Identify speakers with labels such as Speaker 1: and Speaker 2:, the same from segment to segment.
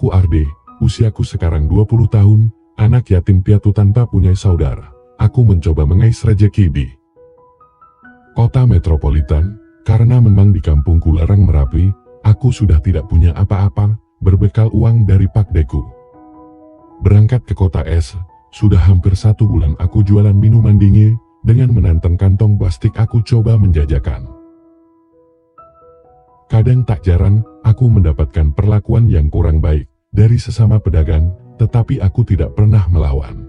Speaker 1: Aku Arde, usiaku sekarang 20 tahun, anak yatim piatu tanpa punya saudara. Aku mencoba mengais rejeki di kota metropolitan, karena memang di kampungku Larang Merapi, aku sudah tidak punya apa-apa, berbekal uang dari pakdeku. Berangkat ke kota es, sudah hampir 1 bulan aku jualan minuman dingin, dengan menantang kantong plastik aku coba menjajakan. Kadang tak jarang, aku mendapatkan perlakuan yang kurang baik dari sesama pedagang, tetapi aku tidak pernah melawan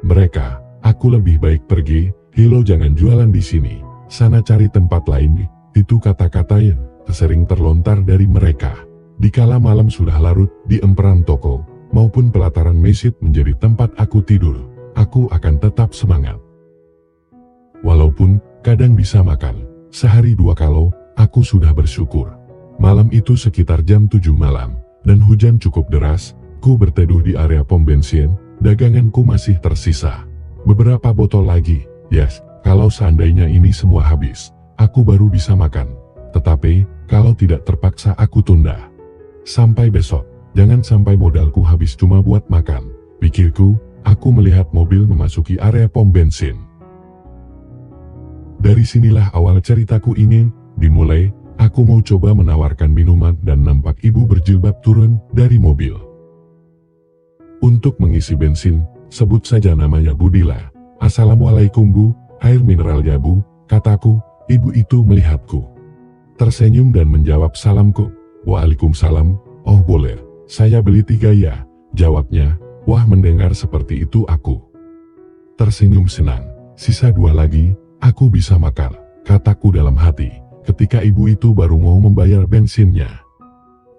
Speaker 1: mereka. Aku lebih baik pergi, "Hilo, jangan jualan di sini, sana cari tempat lain." Itu kata-kata yang sering terlontar dari mereka. Dikala malam sudah larut, di emperan toko maupun pelataran masjid menjadi tempat aku tidur, aku akan tetap semangat. Walaupun kadang bisa makan sehari 2 kali, aku sudah bersyukur. Malam itu sekitar jam 7 malam, dan hujan cukup deras. Ku berteduh di area pom bensin, daganganku masih tersisa beberapa botol lagi. Yes, kalau seandainya ini semua habis, aku baru bisa makan. Tetapi, kalau tidak terpaksa aku tunda sampai besok. Jangan sampai modalku habis cuma buat makan, pikirku. Aku melihat mobil memasuki area pom bensin. Dari sinilah awal ceritaku ini dimulai. Aku mau coba menawarkan minuman dan nampak ibu berjilbab turun dari mobil untuk mengisi bensin. Sebut saja namanya Budila. "Assalamualaikum Bu, air mineral ya Bu," kataku. Ibu itu melihatku, tersenyum dan menjawab salamku. "Waalaikumsalam, oh boleh, saya beli 3 ya," jawabnya. Wah, mendengar seperti itu aku tersenyum senang. "Sisa 2 lagi, aku bisa makan," kataku dalam hati. Ketika ibu itu baru mau membayar bensinnya,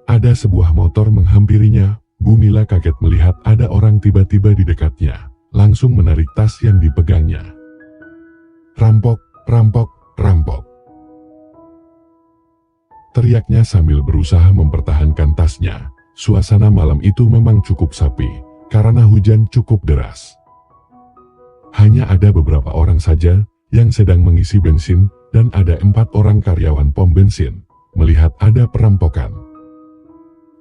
Speaker 1: ada sebuah motor menghampirinya. Bu Mila kaget melihat ada orang tiba-tiba di dekatnya, langsung menarik tas yang dipegangnya. "Rampok, rampok, rampok!" teriaknya sambil berusaha mempertahankan tasnya. Suasana malam itu memang cukup sepi, karena hujan cukup deras. Hanya ada beberapa orang saja yang sedang mengisi bensin, dan ada 4 orang karyawan pom bensin. Melihat ada perampokan,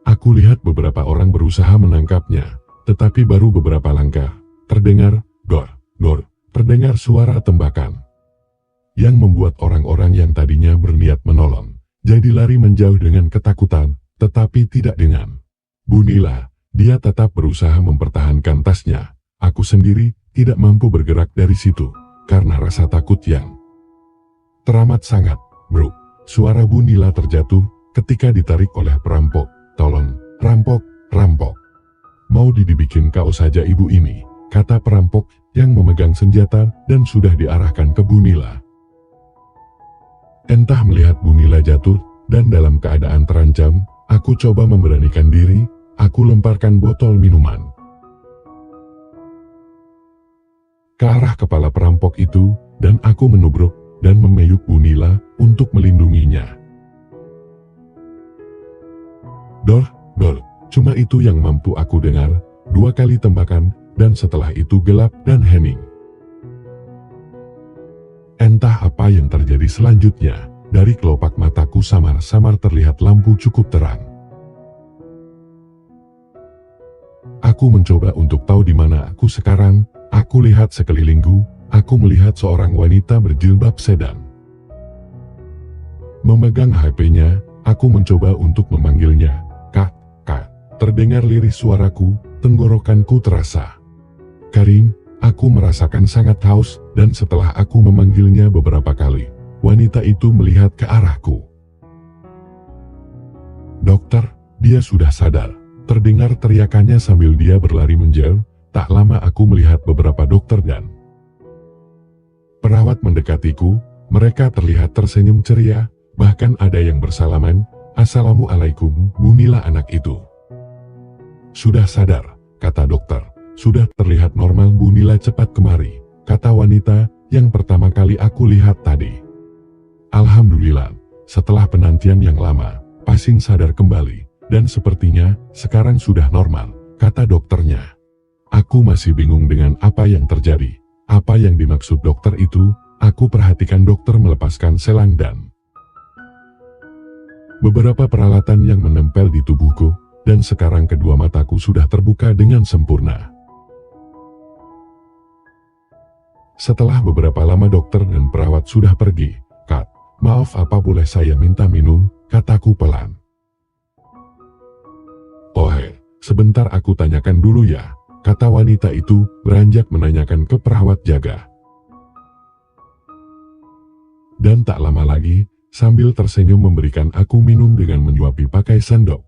Speaker 1: aku lihat beberapa orang berusaha menangkapnya, tetapi baru beberapa langkah, terdengar gor, gor, terdengar suara tembakan yang membuat orang-orang yang tadinya berniat menolong jadi lari menjauh dengan ketakutan, tetapi tidak dengan Bu Nila. Dia tetap berusaha mempertahankan tasnya. Aku sendiri tidak mampu bergerak dari situ karena rasa takut yang teramat sangat. "Bro," suara Bu Nila terjatuh ketika ditarik oleh perampok. "Tolong, rampok, rampok. Mau dibikin kau saja ibu ini," kata perampok yang memegang senjata dan sudah diarahkan ke Bu Nila. Entah melihat Bu Nila jatuh dan dalam keadaan terancam, aku coba memberanikan diri. Aku lemparkan botol minuman ke arah kepala perampok itu, dan aku menubruk dan memeyuk Bu Nila untuk melindunginya. Dor, dor, cuma itu yang mampu aku dengar. 2 kali tembakan, dan setelah itu gelap dan hening. Entah apa yang terjadi selanjutnya. Dari kelopak mataku samar-samar terlihat lampu cukup terang. Aku mencoba untuk tahu di mana aku sekarang. Aku lihat sekelilingku. Aku melihat seorang wanita berjilbab sedan memegang HP-nya. Aku mencoba untuk memanggilnya. "Kak, Kak." Terdengar lirih suaraku, tenggorokanku terasa kering. Aku merasakan sangat haus, dan setelah aku memanggilnya beberapa kali, wanita itu melihat ke arahku. "Dokter, dia sudah sadar," terdengar teriakannya sambil dia berlari menjauh. Tak lama aku melihat beberapa dokter dan perawat mendekatiku. Mereka terlihat tersenyum ceria, bahkan ada yang bersalaman. "Assalamualaikum, Bu Nila." Anak itu sudah sadar, kata dokter. "Sudah terlihat normal Bu Nila, cepat kemari," kata wanita yang pertama kali aku lihat tadi. "Alhamdulillah, setelah penantian yang lama, pasien sadar kembali, dan sepertinya sekarang sudah normal," kata dokternya. Aku masih bingung dengan apa yang terjadi. Apa yang dimaksud dokter itu? Aku perhatikan dokter melepaskan selang dan beberapa peralatan yang menempel di tubuhku. dan sekarang kedua mataku sudah terbuka dengan sempurna. Setelah beberapa lama dokter dan perawat sudah pergi, "Kak, maaf, apa boleh saya minta minum?" kataku pelan. "Oh sebentar, aku tanyakan dulu ya," kata wanita itu beranjak menanyakan ke perawat jaga. Dan tak lama lagi, sambil tersenyum memberikan aku minum dengan menyuapi pakai sendok.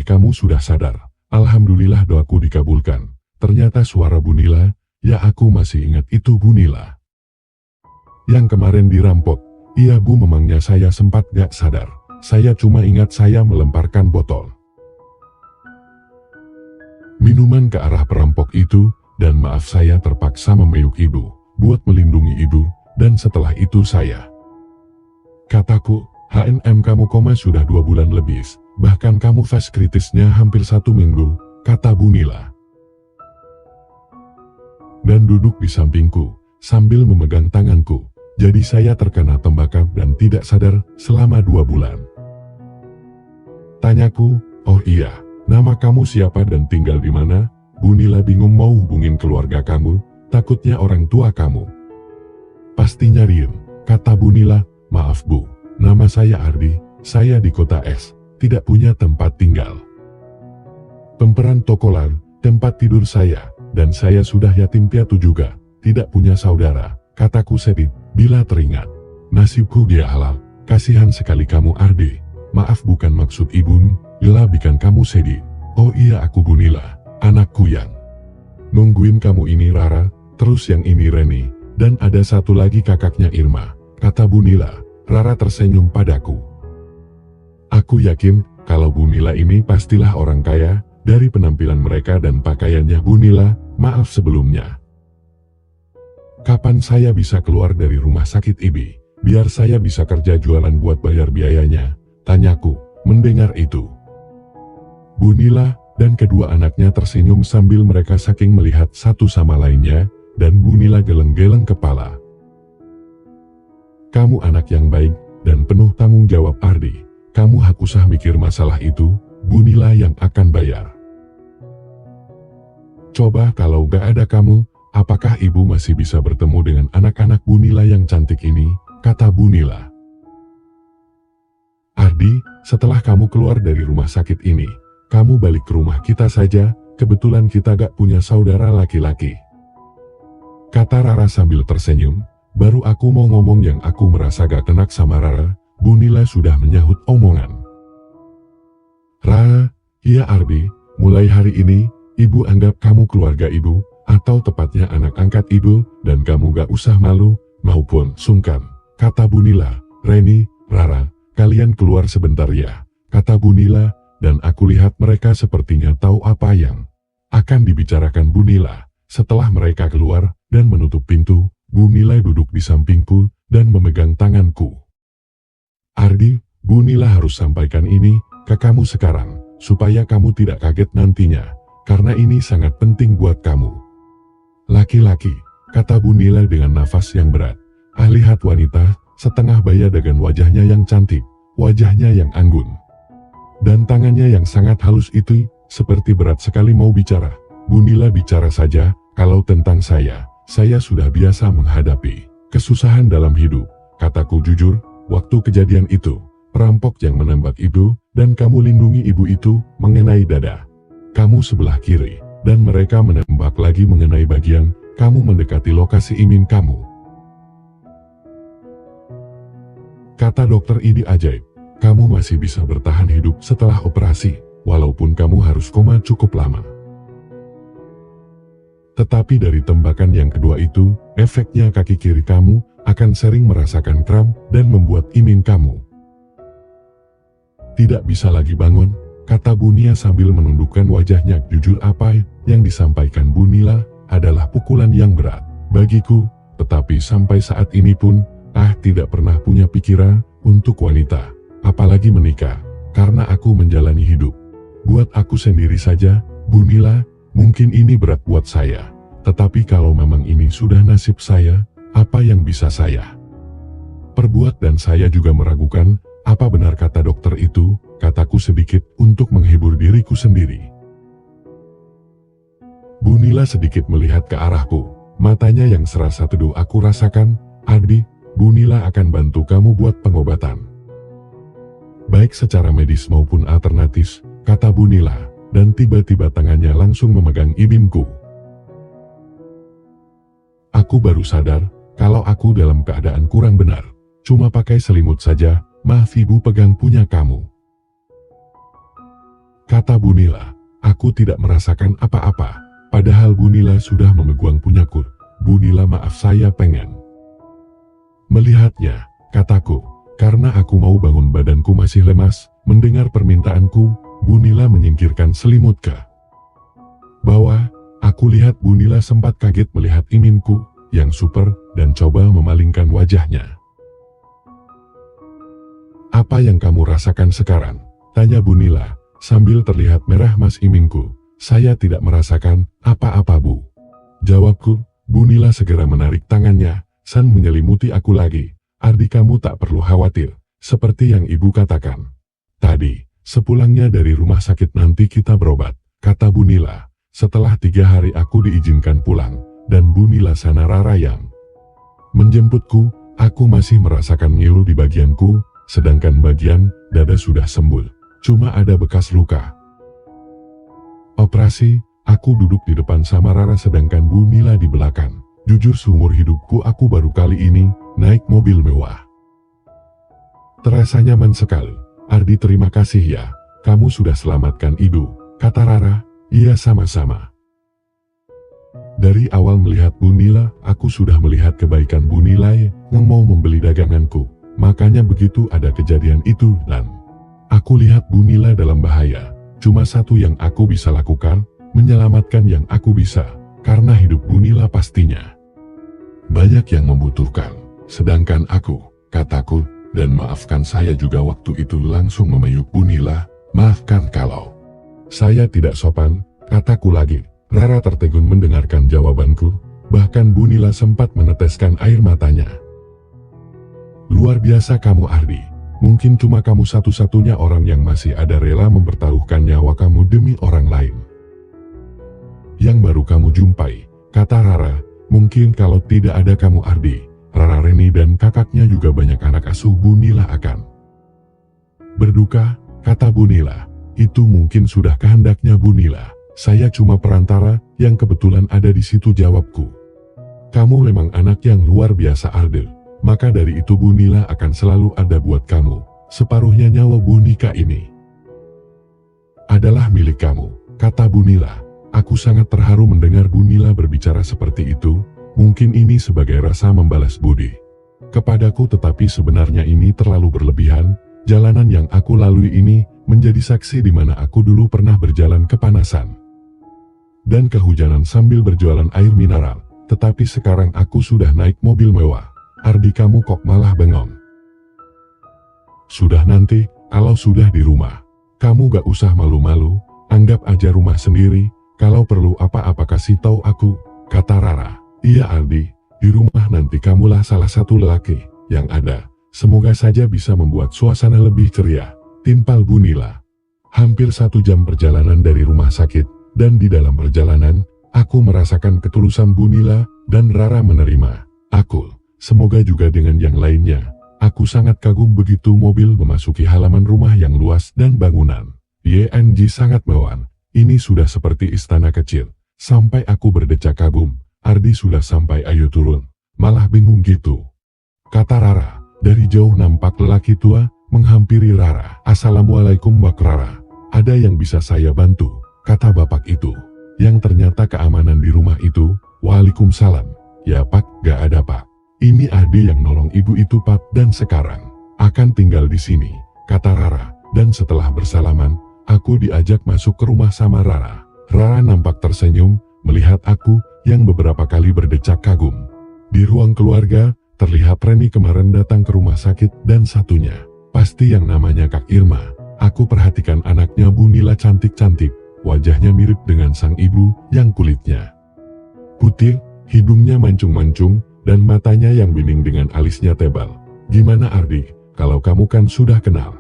Speaker 1: Kamu sudah sadar. Alhamdulillah, doaku dikabulkan. Ternyata suara Bu Nila, ya aku masih ingat itu Bu Nila. Yang kemarin dirampok. Iya Bu, memangnya saya sempat gak sadar. Saya cuma ingat saya melemparkan botol minuman ke arah perampok itu, dan maaf saya terpaksa memeyuk Ibu, buat melindungi Ibu, dan setelah itu saya. Kataku, kamu koma sudah 2 bulan lebih. Bahkan kamu fase kritisnya hampir 1 minggu, kata Bu Nila. Dan duduk di sampingku, sambil memegang tanganku. Jadi saya terkena tembakan dan tidak sadar selama 2 bulan. Tanyaku, oh iya, nama kamu siapa dan tinggal di mana? Bu Nila bingung mau hubungin keluarga kamu, takutnya orang tua kamu pasti nyariin, kata Bu Nila. Maaf Bu, nama saya Ardi, saya di kota S. Tidak punya tempat tinggal. Pemperan tokolan, tempat tidur saya, dan saya sudah yatim piatu juga, tidak punya saudara, kataku sedih, bila teringat. Nasibku dia halal, kasihan sekali kamu Ardi. Maaf, bukan maksud Ibu, Nila bikin kamu sedih. Oh iya, aku Bu Nila, anakku yang nungguin kamu ini Rara, terus yang ini Reni, dan ada satu lagi kakaknya Irma, kata Bu Nila. Rara tersenyum padaku. Aku yakin, kalau Bu Nila ini pastilah orang kaya, dari penampilan mereka dan pakaiannya Bu Nila. Maaf sebelumnya. Kapan saya bisa keluar dari rumah sakit ini, biar saya bisa kerja jualan buat bayar biayanya, tanyaku, mendengar itu. Bu Nila dan kedua anaknya tersenyum sambil mereka saking melihat satu sama lainnya, dan Bu Nila geleng-geleng kepala. Kamu anak yang baik, dan penuh tanggung jawab Ardi. Kamu hak usah mikir masalah itu, Bu Nila yang akan bayar. Coba kalau gak ada kamu, apakah Ibu masih bisa bertemu dengan anak-anak Bu Nila yang cantik ini, kata Bu Nila. Ardi, setelah kamu keluar dari rumah sakit ini, kamu balik ke rumah kita saja, kebetulan kita gak punya saudara laki-laki. Kata Rara sambil tersenyum, baru aku mau ngomong yang aku merasa gak enak sama Rara, Bu Nila sudah menyahut omongan. Rara, iya Ardi, mulai hari ini, Ibu anggap kamu keluarga Ibu, atau tepatnya anak angkat Ibu, dan kamu gak usah malu, maupun sungkan, kata Bu Nila. Reni, Rara, kalian keluar sebentar ya, kata Bu Nila, dan aku lihat mereka sepertinya tahu apa yang akan dibicarakan Bu Nila. Setelah mereka keluar, dan menutup pintu, Bu Nila duduk di sampingku, dan memegang tanganku. Ardi, Bu Nila harus sampaikan ini ke kamu sekarang, supaya kamu tidak kaget nantinya, karena ini sangat penting buat kamu. Laki-laki, kata Bu Nila dengan nafas yang berat. Lihat wanita, setengah baya dengan wajahnya yang cantik, wajahnya yang anggun, dan tangannya yang sangat halus itu, seperti berat sekali mau bicara. Bu Nila bicara saja, kalau tentang saya sudah biasa menghadapi kesusahan dalam hidup, kataku jujur. Waktu kejadian itu, perampok yang menembak Ibu, dan kamu lindungi Ibu itu, mengenai dada kamu sebelah kiri, dan mereka menembak lagi mengenai bagian kamu mendekati lokasi imin kamu. Kata dokter ini ajaib, kamu masih bisa bertahan hidup setelah operasi, walaupun kamu harus koma cukup lama. Tetapi dari tembakan yang kedua itu, efeknya kaki kiri kamu akan sering merasakan kram dan membuat imin kamu tidak bisa lagi bangun, kata Bu Nia sambil menundukkan wajahnya. Jujur apa yang disampaikan Bu Nila adalah pukulan yang berat bagiku, tetapi sampai saat ini pun, tidak pernah punya pikiran untuk wanita, apalagi menikah, karena aku menjalani hidup buat aku sendiri saja. Bu Nila, mungkin ini berat buat saya, tetapi kalau memang ini sudah nasib saya, apa yang bisa saya perbuat? Dan saya juga meragukan Apa benar kata dokter itu? Kataku sedikit untuk menghibur diriku sendiri. Bu Nila sedikit melihat ke arahku. Matanya yang serasa teduh aku rasakan. Ardi, Bu Nila akan bantu kamu buat pengobatan. Baik secara medis maupun alternatif, kata Bu Nila, dan tiba-tiba tangannya langsung memegang ibimku. Aku baru sadar, kalau aku dalam keadaan kurang benar. Cuma pakai selimut saja, maaf ibu pegang punya kamu. Kata Bu Nila, aku tidak merasakan apa-apa, padahal Bu Nila sudah memegang punyaku. Bu Nila maaf saya pengen melihatnya, kataku, karena aku mau bangun badanku masih lemas. Mendengar permintaanku, Bu Nila menyingkirkan selimut ke bawah. Aku lihat Bu Nila sempat kaget melihat iminku yang super dan coba memalingkan wajahnya. Apa yang kamu rasakan sekarang? Tanya Bu Nila, sambil terlihat merah mas iminku. Saya tidak merasakan apa-apa Bu. Jawabku. Bu Nila segera menarik tangannya, dan menyelimuti aku lagi. Ardi kamu tak perlu khawatir, seperti yang ibu katakan. Tadi, sepulangnya dari rumah sakit nanti kita berobat, kata Bu Nila. Setelah 3 hari aku diizinkan pulang, dan Bu Nila sana Rara yang menjemputku, aku masih merasakan ngilu di bagianku, sedangkan bagian dada sudah sembuh, cuma ada bekas luka. Operasi, aku duduk di depan sama Rara sedangkan Bu Nila di belakang. Jujur seumur hidupku aku baru kali ini naik mobil mewah. Terasa nyaman sekali. Ardi terima kasih ya, kamu sudah selamatkan ibu, kata Rara. Iya sama-sama. Dari awal melihat Bu Nila, aku sudah melihat kebaikan Bu Nila yang mau membeli daganganku. Makanya begitu ada kejadian itu dan aku lihat Bu Nila dalam bahaya. Cuma satu yang aku bisa lakukan, menyelamatkan yang aku bisa, karena hidup Bu Nila pastinya banyak yang membutuhkan, sedangkan aku, kataku, dan maafkan saya juga waktu itu langsung memeluk Bu Nila, maafkan kalau saya tidak sopan, kataku lagi. Rara tertegun mendengarkan jawabanku, bahkan Bu Nila sempat meneteskan air matanya. Luar biasa kamu Ardi, mungkin cuma kamu satu-satunya orang yang masih ada rela mempertaruhkan nyawa kamu demi orang lain. Yang baru kamu jumpai, kata Rara, mungkin kalau tidak ada kamu Ardi, Rara Reni dan kakaknya juga banyak anak asuh Bu Nila akan berduka, kata Bu Nila. Itu mungkin sudah kehendaknya Bu Nila. Saya cuma perantara yang kebetulan ada di situ, jawabku. Kamu memang anak yang luar biasa Ardi. Maka dari itu Bu Nila akan selalu ada buat kamu. Separuhnya nyawa Bu Nika ini adalah milik kamu, kata Bu Nila. Aku sangat terharu mendengar Bu Nila berbicara seperti itu. Mungkin ini sebagai rasa membalas budi kepadaku, tetapi sebenarnya ini terlalu berlebihan. Jalanan yang aku lalui ini menjadi saksi di mana aku dulu pernah berjalan kepanasan dan kehujanan sambil berjualan air mineral. Tetapi sekarang aku sudah naik mobil mewah. Ardi kamu kok malah bengong? Sudah nanti, kalau sudah di rumah. Kamu gak usah malu-malu, anggap aja rumah sendiri. Kalau perlu apa-apa kasih tahu aku, kata Rara. Iya Ardi, di rumah nanti kamulah salah satu lelaki yang ada. Semoga saja bisa membuat suasana lebih ceria, timpal Bu Nila. Hampir 1 jam perjalanan dari rumah sakit, dan di dalam perjalanan, aku merasakan ketulusan Bu Nila, dan Rara menerima aku. Semoga juga dengan yang lainnya. Aku sangat kagum begitu mobil memasuki halaman rumah yang luas dan bangunan YNG sangat mewah. Ini sudah seperti istana kecil. Sampai aku berdecak kagum. Ardi sudah sampai, ayo turun. Malah bingung gitu, kata Rara. Dari jauh nampak lelaki tua menghampiri Rara. Assalamualaikum Wak Rara. Ada yang bisa saya bantu, kata bapak itu. Yang ternyata keamanan di rumah itu. Waalaikumsalam. Ya Pak, gak ada Pak. Ini Adi yang nolong ibu itu Pak, dan sekarang akan tinggal di sini, kata Rara. Dan setelah bersalaman, aku diajak masuk ke rumah sama Rara. Rara nampak tersenyum melihat aku yang beberapa kali berdecak kagum. Di ruang keluarga, terlihat Reni kemarin datang ke rumah sakit dan satunya, pasti yang namanya Kak Irma. Aku perhatikan anaknya Bu Nila cantik-cantik, wajahnya mirip dengan sang ibu yang kulitnya putih, hidungnya mancung-mancung, dan matanya yang bening dengan alisnya tebal. Gimana Ardi? kalau kamu kan sudah kenal.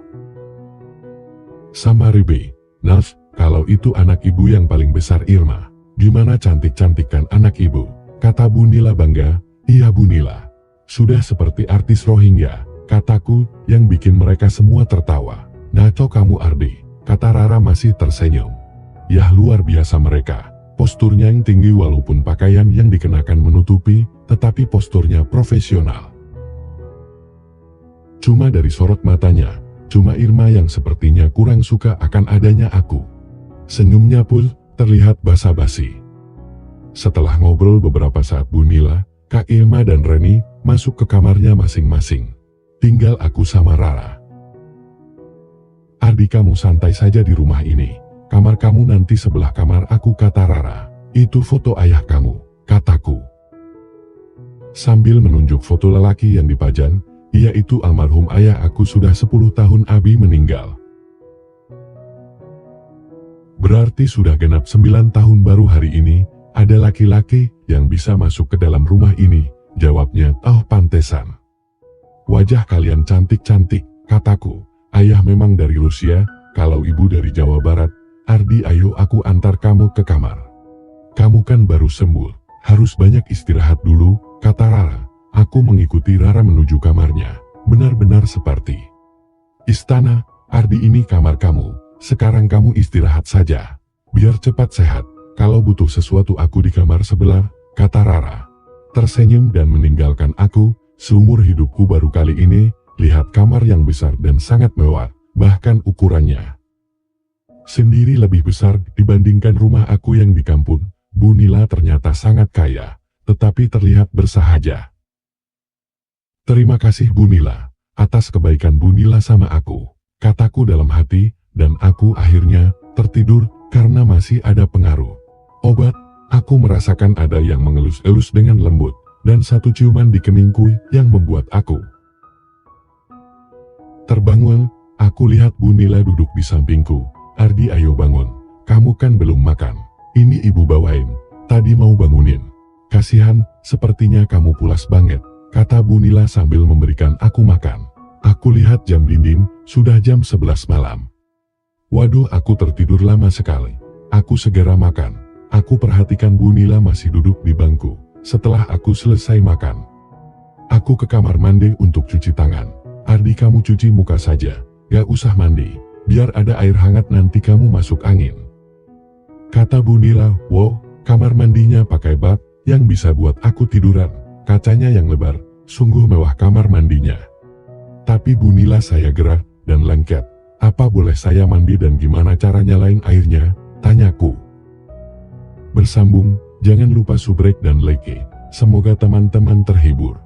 Speaker 1: Sama Ribe, Naf, kalau itu anak ibu yang paling besar Irma. Gimana cantik-cantik kan anak ibu, kata Bu Nila bangga. Iya Bu Nila, sudah seperti artis Rohingya, kataku, yang bikin mereka semua tertawa. Naco kamu Ardi, kata Rara masih tersenyum. Yah luar biasa mereka, posturnya yang tinggi walaupun pakaian yang dikenakan menutupi, tetapi posturnya profesional. Cuma dari sorot matanya, cuma Irma yang sepertinya kurang suka akan adanya aku. Senyumnya pun terlihat basa-basi. Setelah ngobrol beberapa saat Bu Nila, Kak Irma dan Reni masuk ke kamarnya masing-masing. Tinggal aku sama Rara. Ardi kamu santai saja di rumah ini. Kamar kamu nanti sebelah kamar aku, kata Rara. Itu foto ayah kamu, kataku. Sambil menunjuk foto lelaki yang dipajang, yaitu almarhum ayah aku sudah 10 tahun Abi meninggal. Berarti sudah genap 9 tahun baru hari ini, ada laki-laki yang bisa masuk ke dalam rumah ini, jawabnya. Oh pantesan. Wajah kalian cantik-cantik, kataku. Ayah memang dari Rusia, kalau ibu dari Jawa Barat. Ardi ayo aku antar kamu ke kamar. Kamu kan baru sembuh, harus banyak istirahat dulu, kata Rara. Aku mengikuti Rara menuju kamarnya, benar-benar seperti istana. Ardi ini kamar kamu, sekarang kamu istirahat saja, biar cepat sehat. Kalau butuh sesuatu aku di kamar sebelah, kata Rara. Tersenyum dan meninggalkan aku. Seumur hidupku baru kali ini lihat kamar yang besar dan sangat mewah, bahkan ukurannya sendiri lebih besar dibandingkan rumah aku yang di kampung. Bu Nila ternyata sangat kaya, tetapi terlihat bersahaja. Terima kasih Bu Nila, atas kebaikan Bu Nila sama aku, kataku dalam hati, dan aku akhirnya tertidur karena masih ada pengaruh obat. Aku merasakan ada yang mengelus-elus dengan lembut, dan satu ciuman di keningku yang membuat aku terbangun. Aku lihat Bu Nila duduk di sampingku. Ardi ayo bangun, kamu kan belum makan. Ini ibu bawain, tadi mau bangunin. Kasihan, sepertinya kamu pulas banget, kata Bu Nila sambil memberikan aku makan. Aku lihat jam dinding, sudah jam 11 malam. Waduh, aku tertidur lama sekali. Aku segera makan. Aku perhatikan Bu Nila masih duduk di bangku. Setelah aku selesai makan, aku ke kamar mandi untuk cuci tangan. Ardi kamu cuci muka saja, gak usah mandi, biar ada air hangat nanti kamu masuk angin, kata Bu Nila. Wow, kamar mandinya pakai bak yang bisa buat aku tiduran, kacanya yang lebar, sungguh mewah kamar mandinya. Tapi Bu Nila, saya gerah dan lengket. Apa boleh saya mandi dan gimana cara nyalain airnya, tanyaku. Bersambung, jangan lupa subrek dan like. Semoga teman-teman terhibur.